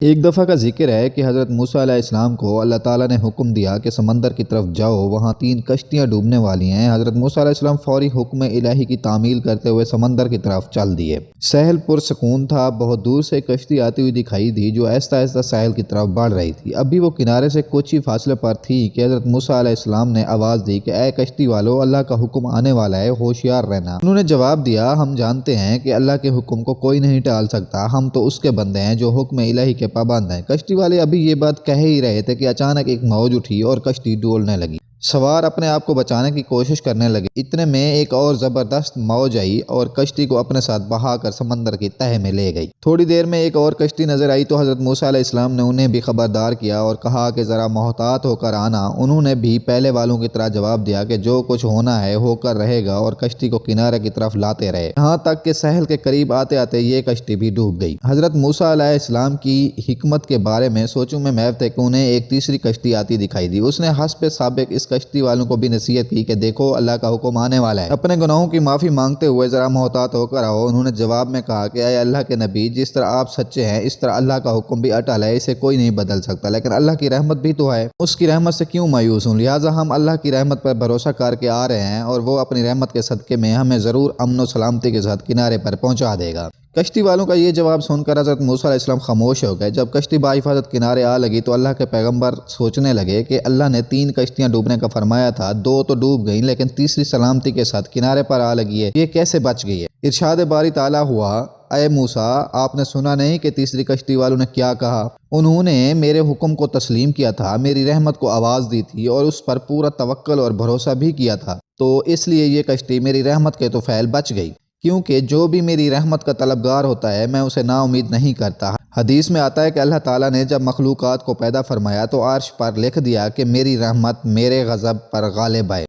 ایک دفعہ کا ذکر ہے کہ حضرت موسیٰ علیہ السلام کو اللہ تعالیٰ نے حکم دیا کہ سمندر کی طرف جاؤ، وہاں 3 کشتیاں ڈوبنے والی ہیں۔ حضرت موسیٰ علیہ السلام فوری حکم الہی کی تعمیل کرتے ہوئے سمندر کی طرف چل دیے۔ ساحل پرسکون تھا، بہت دور سے کشتی آتی ہوئی دکھائی دی جو آہستہ آہستہ ساحل کی طرف بڑھ رہی تھی۔ ابھی وہ کنارے سے کچھ ہی فاصلے پر تھی کہ حضرت موسیٰ علیہ السلام نے آواز دی کہ اے کشتی والو، اللہ کا حکم آنے والا ہے، ہوشیار رہنا۔ انہوں نے جواب دیا، ہم جانتے ہیں کہ اللہ کے حکم کو کوئی نہیں ٹال سکتا، ہم تو اس کے بندے ہیں جو حکم الہی کے پابند ہیں۔ کشتی والے ابھی یہ بات کہہ ہی رہے تھے کہ اچانک ایک موج اٹھی اور کشتی ڈولنے لگی۔ سوار اپنے آپ کو بچانے کی کوشش کرنے لگے، اتنے میں ایک اور زبردست موج آئی اور کشتی کو اپنے ساتھ بہا کر سمندر کی تہہ میں لے گئی۔ تھوڑی دیر میں ایک اور کشتی نظر آئی تو حضرت موسیٰ علیہ السلام نے انہیں بھی خبردار کیا اور کہا کہ ذرا محتاط ہو کر آنا۔ انہوں نے بھی پہلے والوں کی طرح جواب دیا کہ جو کچھ ہونا ہے ہو کر رہے گا، اور کشتی کو کنارے کی طرف لاتے رہے، یہاں تک کہ ساحل کے قریب آتے آتے یہ کشتی بھی ڈوب گئی۔ حضرت موسیٰ علیہ السلام کی حکمت کے بارے میں سوچوں میں محو تھے کہ انہیں ایک تیسری کشتی آتی دکھائی دی۔ اس نے حسب سابق اس کشتی والوں کو بھی نصیحت کی کہ دیکھو اللہ کا حکم آنے والا ہے، اپنے گناہوں کی معافی مانگتے ہوئے ذرا محتاط ہو کر آؤ۔ انہوں نے جواب میں کہا کہ اے اللہ کے نبی، جس طرح آپ سچے ہیں اس طرح اللہ کا حکم بھی اٹل ہے، اسے کوئی نہیں بدل سکتا، لیکن اللہ کی رحمت بھی تو ہے، اس کی رحمت سے کیوں مایوس ہوں؟ لہٰذا ہم اللہ کی رحمت پر بھروسہ کر کے آ رہے ہیں اور وہ اپنی رحمت کے صدقے میں ہمیں ضرور امن و سلامتی کے ساتھ کنارے پر پہنچا دے گا۔ کشتی والوں کا یہ جواب سن کر حضرت موسیٰ علیہ السلام خاموش ہو گئے۔ جب کشتی بحفاظت کنارے آ لگی تو اللہ کے پیغمبر سوچنے لگے کہ اللہ نے 3 کشتیاں ڈوبنے کا فرمایا تھا، 2 تو ڈوب گئیں لیکن تیسری سلامتی کے ساتھ کنارے پر آ لگی ہے، یہ کیسے بچ گئی ہے؟ ارشاد باری تعالیٰ ہوا، اے موسیٰ، آپ نے سنا نہیں کہ تیسری کشتی والوں نے کیا کہا؟ انہوں نے میرے حکم کو تسلیم کیا تھا، میری رحمت کو آواز دی تھی اور اس پر پورا توکل اور بھروسہ بھی کیا تھا، تو اس لیے یہ کشتی میری رحمت کے طفیل بچ گئی، کیونکہ جو بھی میری رحمت کا طلبگار ہوتا ہے میں اسے نا امید نہیں کرتا۔ حدیث میں آتا ہے کہ اللہ تعالیٰ نے جب مخلوقات کو پیدا فرمایا تو عرش پر لکھ دیا کہ میری رحمت میرے غضب پر غالب ہے۔